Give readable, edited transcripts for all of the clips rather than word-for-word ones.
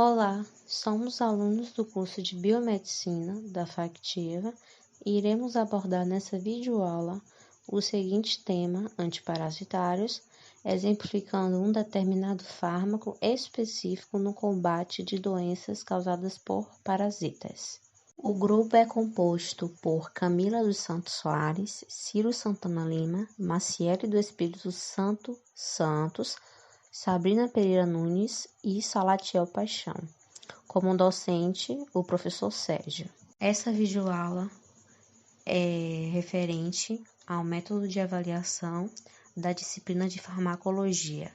Olá, somos alunos do curso de Biomedicina da Factiva e iremos abordar nessa videoaula o seguinte tema: antiparasitários, exemplificando um determinado fármaco específico no combate de doenças causadas por parasitas. O grupo é composto por Camila dos Santos Soares, Ciro Santana Lima, Maciele do Espírito Santo Santos, Sabrina Pereira Nunes e Salatiel Paixão. Como docente, o professor Sérgio. Essa videoaula é referente ao método de avaliação da disciplina de farmacologia.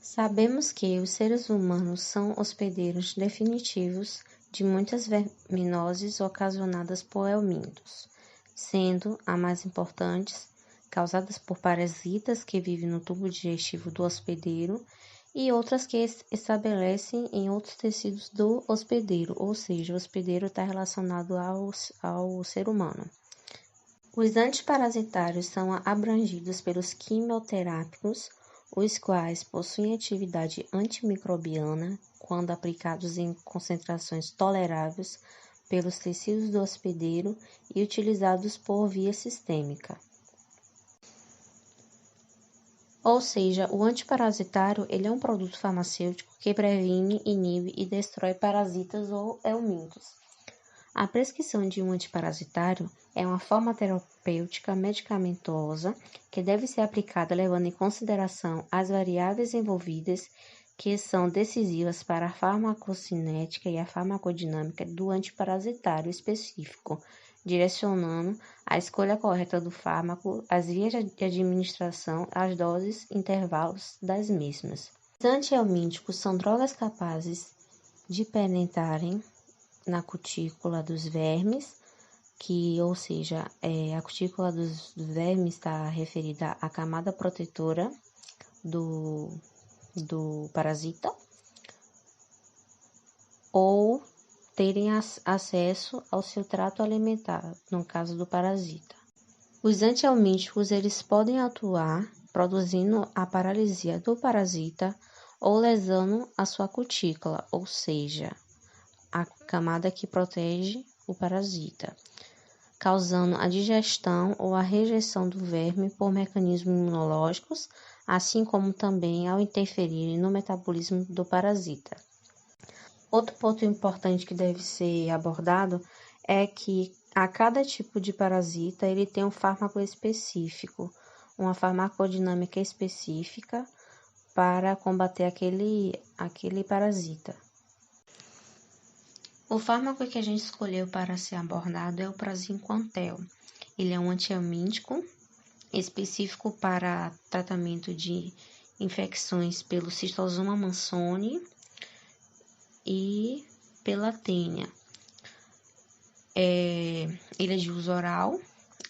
Sabemos que os seres humanos são hospedeiros definitivos de muitas verminoses ocasionadas por helmintos, sendo as mais importantes causadas por parasitas que vivem no tubo digestivo do hospedeiro e outras que estabelecem em outros tecidos do hospedeiro, ou seja, o hospedeiro está relacionado ao ser humano. Os antiparasitários são abrangidos pelos quimioterápicos, os quais possuem atividade antimicrobiana quando aplicados em concentrações toleráveis pelos tecidos do hospedeiro e utilizados por via sistêmica. Ou seja, o antiparasitário ele é um produto farmacêutico que previne, inibe e destrói parasitas ou helmintos. A prescrição de um antiparasitário é uma forma terapêutica medicamentosa que deve ser aplicada levando em consideração as variáveis envolvidas que são decisivas para a farmacocinética e a farmacodinâmica do antiparasitário específico, direcionando a escolha correta do fármaco, as vias de administração, as doses e intervalos das mesmas. Os antihelmínticos são drogas capazes de penetrarem na cutícula dos vermes, ou seja, a cutícula dos vermes está referida à camada protetora do parasita, ou terem acesso ao seu trato alimentar, no caso do parasita. Os antihelmínticos eles podem atuar produzindo a paralisia do parasita ou lesando a sua cutícula, ou seja, a camada que protege o parasita, causando a digestão ou a rejeição do verme por mecanismos imunológicos, assim como também ao interferirem no metabolismo do parasita. Outro ponto importante que deve ser abordado é que a cada tipo de parasita ele tem um fármaco específico, uma farmacodinâmica específica para combater aquele parasita. O fármaco que a gente escolheu para ser abordado é o praziquantel. Ele é um antihelmíntico específico para tratamento de infecções pelo Schistosoma mansoni e pela tênia. Ele é de uso oral,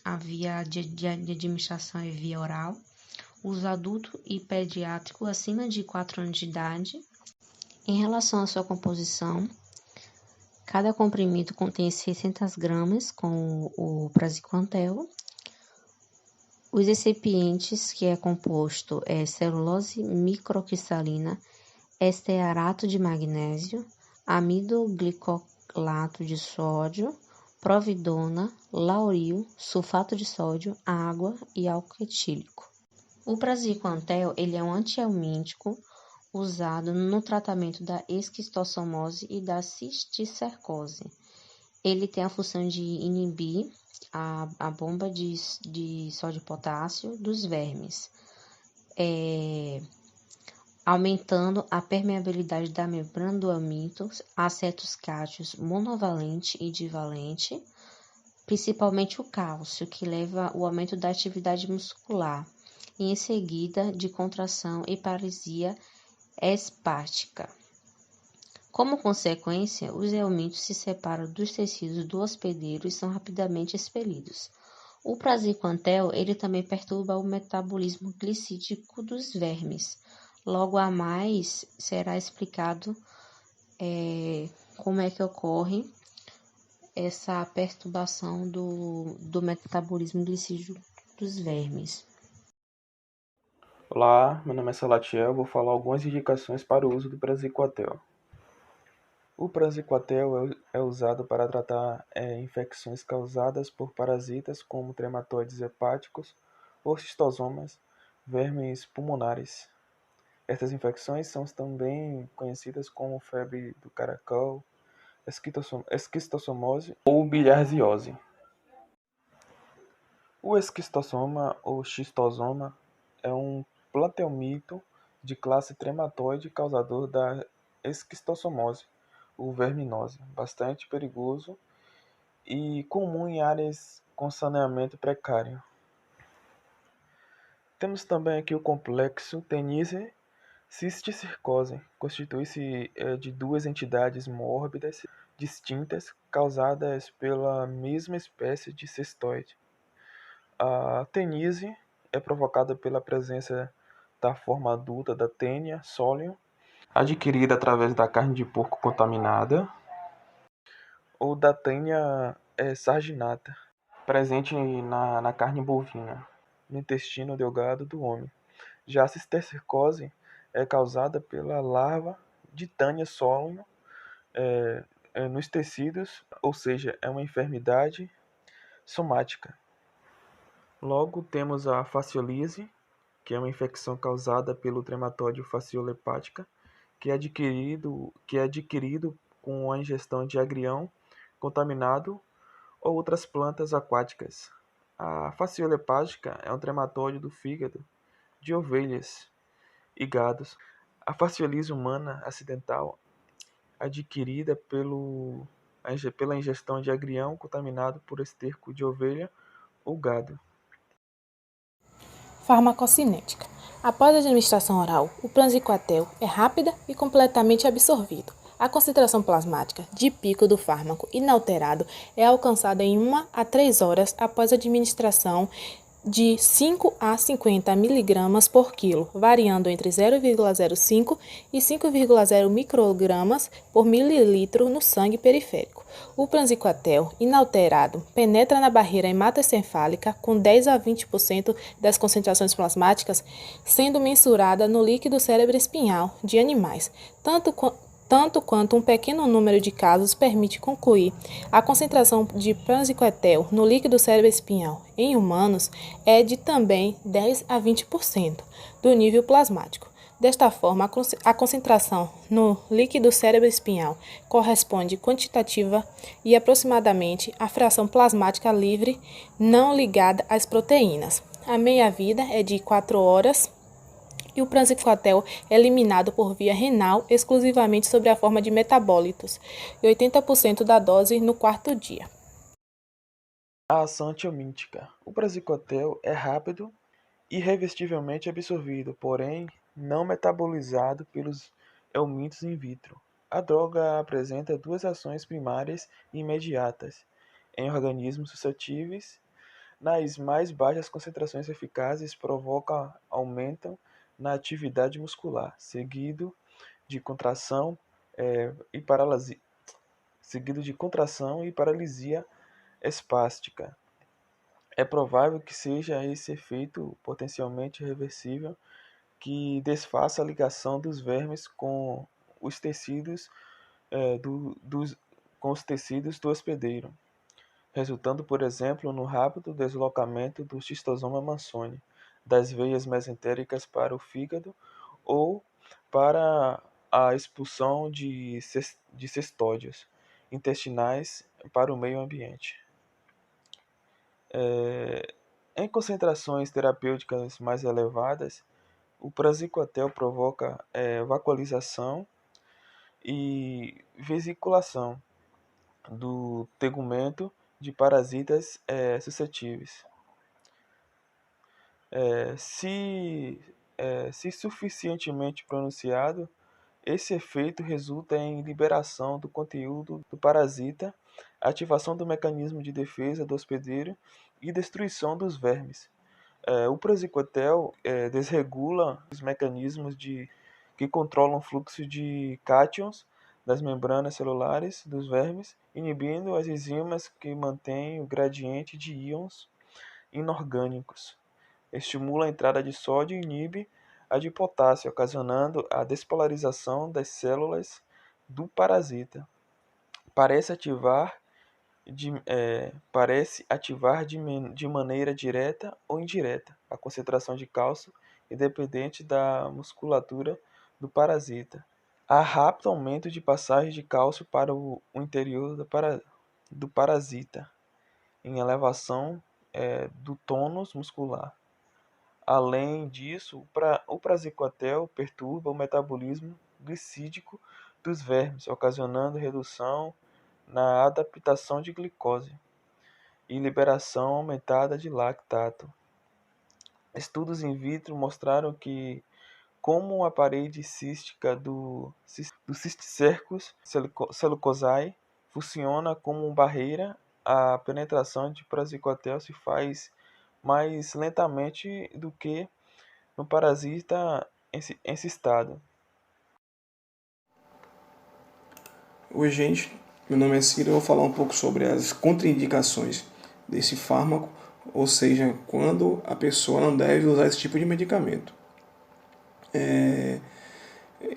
a via de administração é via oral, uso adulto e pediátrico acima de 4 anos de idade. Em relação à sua composição, cada comprimido contém 600 gramas com o praziquantel. Os recipientes que é composto é celulose microcristalina, estearato de magnésio, amido glicolato de sódio, providona, lauril, sulfato de sódio, água e álcool etílico. O praziquantel ele é um antihelmíntico usado no tratamento da esquistossomose e da cisticercose. Ele tem a função de inibir a bomba de sódio e potássio dos vermes, aumentando a permeabilidade da membrana do helminto a certos cátions monovalente e divalente, principalmente o cálcio, que leva ao aumento da atividade muscular, e em seguida de contração e paralisia espástica. Como consequência, os helmintos se separam dos tecidos do hospedeiro e são rapidamente expelidos. O praziquantel ele também perturba o metabolismo glicídico dos vermes. Logo a mais será explicado como é que ocorre essa perturbação do metabolismo glicídico dos vermes. Olá, meu nome é Salatiel, vou falar algumas indicações para o uso do praziquantel. O pranziquatel é usado para tratar infecções causadas por parasitas como trematoides hepáticos ou cistosomas, vermes pulmonares. Estas infecções são também conhecidas como febre do caracol, esquistossomose ou bilharziose. O esquistossoma ou xistosoma é um platelmito de classe trematoide causador da esquistossomose ou verminose, bastante perigoso e comum em áreas com saneamento precário. Temos também aqui o complexo Tennessee cisticircose. Constitui-se de duas entidades mórbidas distintas causadas pela mesma espécie de cistoide. A tenise é provocada pela presença da forma adulta da Taenia solium, adquirida através da carne de porco contaminada, ou da Taenia sarginata, presente na carne bovina, no intestino delgado do homem. Já a cistercose é causada pela larva de Taenia solium nos tecidos, ou seja, é uma enfermidade somática. Logo, temos a fasciolise, que é uma infecção causada pelo trematóide Fasciola hepática, que é adquirido com a ingestão de agrião contaminado ou outras plantas aquáticas. A Fasciola hepática é um trematóide do fígado de ovelhas e gados. A fasciolise humana acidental, adquirida pela ingestão de agrião contaminado por esterco de ovelha ou gado. Farmacocinética. Após a administração oral, o pranziquatel é rápida e completamente absorvido. A concentração plasmática de pico do fármaco inalterado é alcançada em 1 a 3 horas após a administração de 5 a 50 mg por quilo, variando entre 0,05 e 5,0 microgramas por mililitro no sangue periférico. O pranziquatel, inalterado, penetra na barreira hematoencefálica com 10 a 20% das concentrações plasmáticas sendo mensurada no líquido cerebroespinhal de animais, tanto quanto um pequeno número de casos permite concluir. A concentração de pranziquatel no líquido cerebroespinhal em humanos é de também 10 a 20% do nível plasmático. Desta forma, a concentração no líquido cerebroespinhal corresponde quantitativa e aproximadamente à fração plasmática livre não ligada às proteínas. A meia-vida é de 4 horas e o pranziquatel é eliminado por via renal exclusivamente sob a forma de metabólitos e 80% da dose no quarto dia. A ação antiomítica. O praziquantel é rápido e irresistivelmente absorvido, porém não metabolizado pelos eumintos in vitro. A droga apresenta duas ações primárias e imediatas em organismos suscetíveis. Nas mais baixas concentrações eficazes aumentam na atividade muscular, de contração e paralisia, seguido de contração e paralisia espástica. É provável que seja esse efeito potencialmente reversível que desfaça a ligação dos vermes com os tecidos com os tecidos do hospedeiro, resultando, por exemplo, no rápido deslocamento do xistosoma Manson das veias mesentéricas para o fígado ou para a expulsão de cestódios intestinais para o meio ambiente. Em concentrações terapêuticas mais elevadas, o praziquantel provoca vacuolização e vesiculação do tegumento de parasitas suscetíveis. Se suficientemente pronunciado, esse efeito resulta em liberação do conteúdo do parasita, ativação do mecanismo de defesa do hospedeiro e destruição dos vermes. O praziquantel desregula os mecanismos que controlam o fluxo de cátions das membranas celulares dos vermes, inibindo as enzimas que mantêm o gradiente de íons inorgânicos. Estimula a entrada de sódio e inibe a de potássio, ocasionando a despolarização das células do parasita. Parece ativar de maneira direta ou indireta a concentração de cálcio independente da musculatura do parasita. Há rápido aumento de passagem de cálcio para o interior do parasita, em elevação do tônus muscular. Além disso, o praziquantel perturba o metabolismo glicídico dos vermes, ocasionando redução na adaptação de glicose e liberação aumentada de lactato. Estudos in vitro mostraram que como a parede cística do cisticercus celucosae funciona como barreira, a penetração de praziquantel se faz mais lentamente do que no parasita encistado. Oi, gente. Meu nome é Ciro. Eu vou falar um pouco sobre as contraindicações desse fármaco, ou seja, quando a pessoa não deve usar esse tipo de medicamento.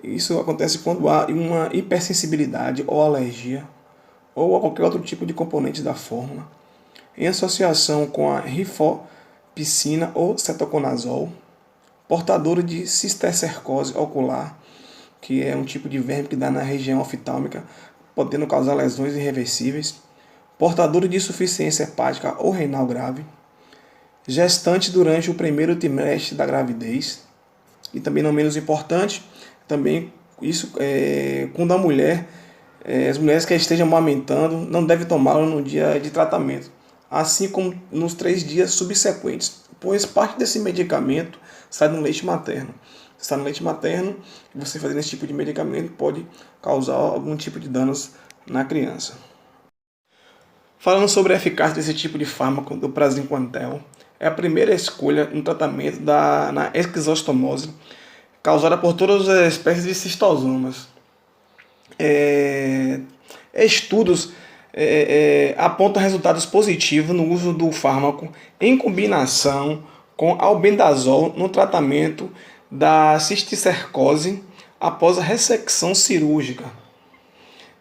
Isso acontece quando há uma hipersensibilidade ou alergia ou a qualquer outro tipo de componente da fórmula, em associação com a rifopicina ou cetoconazol, portador de cisticercose ocular, que é um tipo de verme que dá na região oftálmica, podendo causar lesões irreversíveis, portador de insuficiência hepática ou renal grave, gestante durante o primeiro trimestre da gravidez, e também não menos importante, também isso quando a mulher, as mulheres que estejam amamentando não devem tomá-lo no dia de tratamento, assim como nos 3 dias subsequentes, pois parte desse medicamento sai no leite materno. Se está no leite materno, você fazendo esse tipo de medicamento pode causar algum tipo de danos na criança. Falando sobre a eficácia desse tipo de fármaco, do praziquantel, é a primeira escolha no tratamento na esquizostomose, causada por todas as espécies de cistosomas. Estudos apontam resultados positivos no uso do fármaco em combinação com albendazol no tratamento da cisticercose após a ressecção cirúrgica.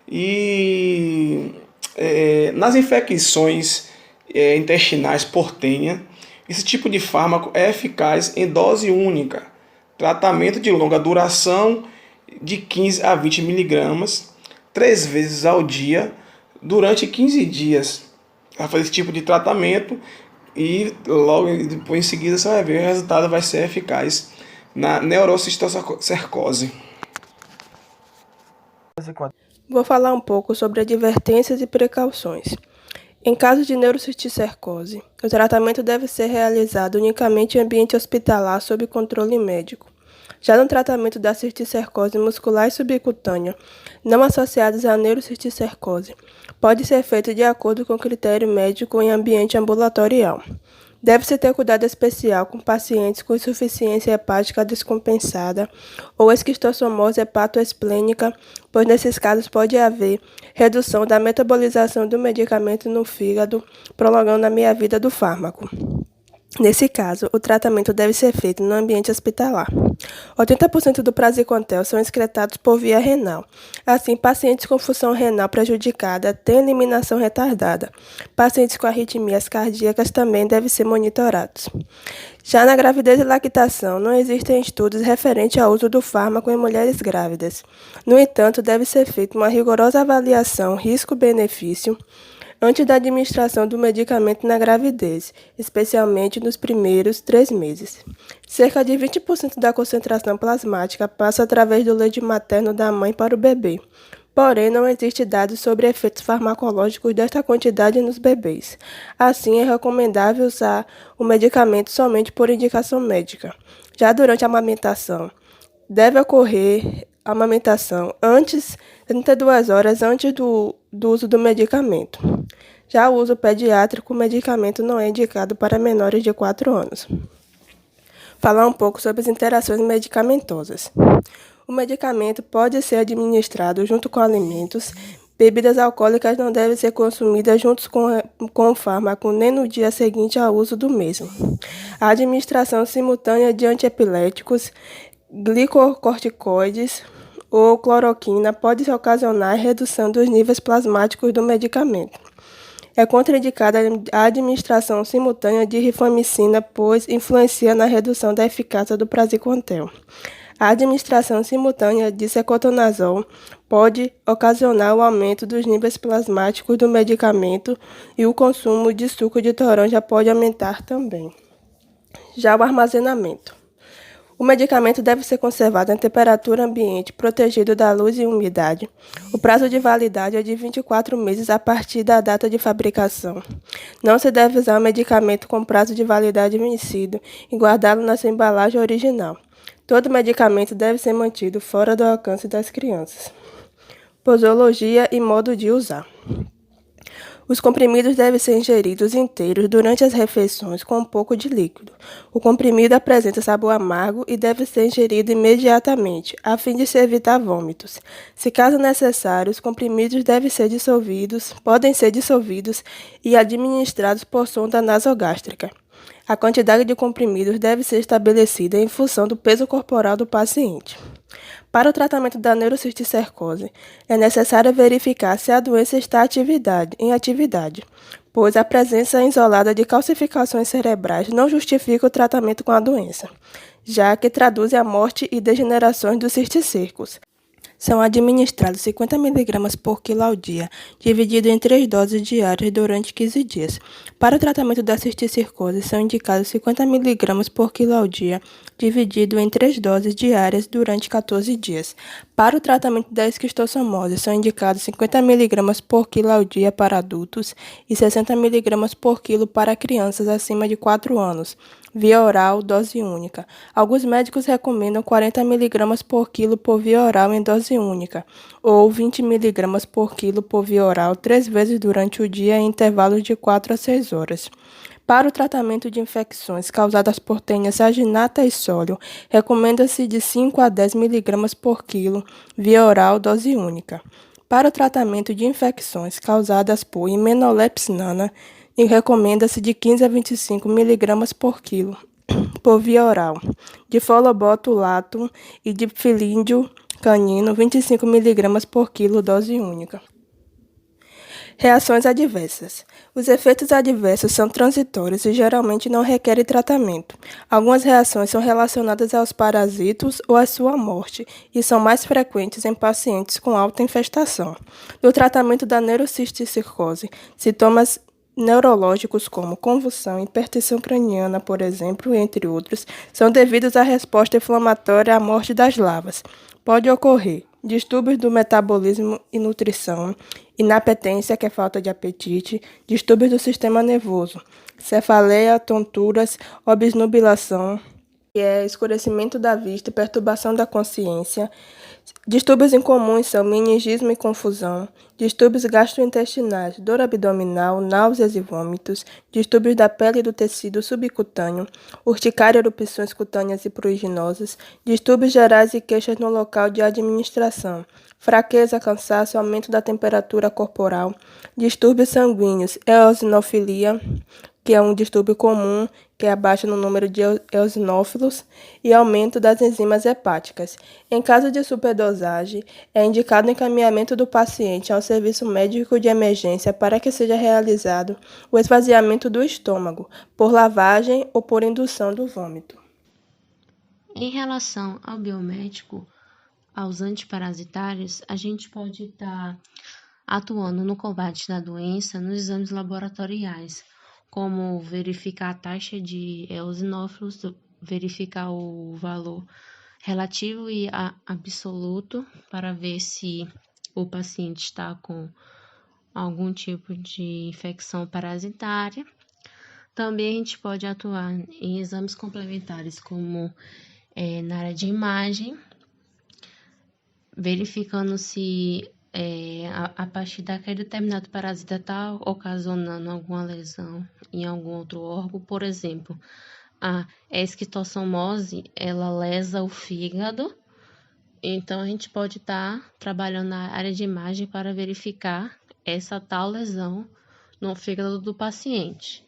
E nas infecções intestinais por tênia, esse tipo de fármaco é eficaz em dose única, tratamento de longa duração de 15 a 20 mg, 3 vezes ao dia, durante 15 dias. Vai fazer esse tipo de tratamento e logo depois em seguida você vai ver o resultado vai ser eficaz na neurocistocercose. Vou falar um pouco sobre advertências e precauções. Em caso de neurocisticercose, o tratamento deve ser realizado unicamente em ambiente hospitalar sob controle médico. Já no tratamento da cisticercose muscular e subcutânea, não associados à neurocisticercose, pode ser feito de acordo com critério médico em ambiente ambulatorial. Deve-se ter cuidado especial com pacientes com insuficiência hepática descompensada ou esquistossomose hepatoesplênica, pois nesses casos pode haver redução da metabolização do medicamento no fígado, prolongando a meia-vida do fármaco. Nesse caso, o tratamento deve ser feito no ambiente hospitalar. 80% do praziquantel são excretados por via renal. Assim, pacientes com função renal prejudicada têm eliminação retardada. Pacientes com arritmias cardíacas também devem ser monitorados. Já na gravidez e lactação, não existem estudos referentes ao uso do fármaco em mulheres grávidas. No entanto, deve ser feita uma rigorosa avaliação risco-benefício antes da administração do medicamento na gravidez, especialmente nos primeiros 3 meses. Cerca de 20% da concentração plasmática passa através do leite materno da mãe para o bebê. Porém, não existe dados sobre efeitos farmacológicos desta quantidade nos bebês. Assim, é recomendável usar o medicamento somente por indicação médica. Já durante a amamentação, deve ocorrer a amamentação 32 horas antes do uso do medicamento. Já o uso pediátrico, o medicamento não é indicado para menores de 4 anos. Falar um pouco sobre as interações medicamentosas. O medicamento pode ser administrado junto com alimentos. Bebidas alcoólicas não devem ser consumidas juntos com o fármaco nem no dia seguinte ao uso do mesmo. A administração simultânea de antiepiléticos, glicocorticoides, ou cloroquina pode ocasionar redução dos níveis plasmáticos do medicamento. É contraindicada a administração simultânea de rifamicina, pois influencia na redução da eficácia do praziquantel. A administração simultânea de secotonazol pode ocasionar o aumento dos níveis plasmáticos do medicamento e o consumo de suco de toranja pode aumentar também. Já o armazenamento. O medicamento deve ser conservado em temperatura ambiente, protegido da luz e umidade. O prazo de validade é de 24 meses a partir da data de fabricação. Não se deve usar o medicamento com prazo de validade vencido e guardá-lo na sua embalagem original. Todo medicamento deve ser mantido fora do alcance das crianças. Posologia e modo de usar. Os comprimidos devem ser ingeridos inteiros durante as refeições com um pouco de líquido. O comprimido apresenta sabor amargo e deve ser ingerido imediatamente, a fim de se evitar vômitos. Se caso necessário, os comprimidos podem ser dissolvidos e administrados por sonda nasogástrica. A quantidade de comprimidos deve ser estabelecida em função do peso corporal do paciente. Para o tratamento da neurocisticercose, é necessário verificar se a doença está em atividade, pois a presença isolada de calcificações cerebrais não justifica o tratamento com a doença, já que traduz a morte e degenerações dos cisticercos. São administrados 50 mg por quilo ao dia, dividido em 3 doses diárias durante 15 dias. Para o tratamento da cisticercose, são indicados 50 mg por quilo ao dia, dividido em 3 doses diárias durante 14 dias. Para o tratamento da esquistossomose, são indicados 50 mg por quilo ao dia para adultos e 60 mg por quilo para crianças acima de 4 anos. Via oral, dose única. Alguns médicos recomendam 40 mg por quilo por via oral em dose única, ou 20 mg por quilo por via oral 3 vezes durante o dia em intervalos de 4 a 6 horas. Para o tratamento de infecções causadas por tênia saginata e sólio, recomenda-se de 5 a 10 mg por quilo via oral dose única. Para o tratamento de infecções causadas por himenolepsinana, recomenda-se de 15 a 25 mg por quilo por via oral, de folobotulato e de filíndio canino 25 mg por quilo dose única. Reações adversas. Os efeitos adversos são transitórios e geralmente não requerem tratamento. Algumas reações são relacionadas aos parasitos ou à sua morte e são mais frequentes em pacientes com alta infestação. No tratamento da neurocisticercose, sintomas neurológicos como convulsão, hipertensão craniana, por exemplo, entre outros, são devidos à resposta inflamatória à morte das larvas. Pode ocorrer distúrbios do metabolismo e nutrição, inapetência, que é falta de apetite, distúrbios do sistema nervoso, cefaleia, tonturas, obnubilação, que é escurecimento da vista e perturbação da consciência. Distúrbios incomuns são meningismo e confusão, distúrbios gastrointestinais, dor abdominal, náuseas e vômitos, distúrbios da pele e do tecido subcutâneo, urticária, erupções cutâneas e pruriginosas, distúrbios gerais e queixas no local de administração, fraqueza, cansaço, aumento da temperatura corporal, distúrbios sanguíneos, eosinofilia, que é um distúrbio comum, que é baixa no número de eosinófilos, e aumento das enzimas hepáticas. Em caso de superdosagem, é indicado o encaminhamento do paciente ao serviço médico de emergência para que seja realizado o esvaziamento do estômago, por lavagem ou por indução do vômito. Em relação ao biomédico, aos antiparasitários, a gente pode estar atuando no combate da doença nos exames laboratoriais, como verificar a taxa de eosinófilos, verificar o valor relativo e absoluto para ver se o paciente está com algum tipo de infecção parasitária. Também a gente pode atuar em exames complementares, como na área de imagem, verificando se a partir daquele determinado parasita está ocasionando alguma lesão em algum outro órgão. Por exemplo, a esquistossomose, ela lesa o fígado, então a gente pode estar trabalhando na área de imagem para verificar essa tal lesão no fígado do paciente.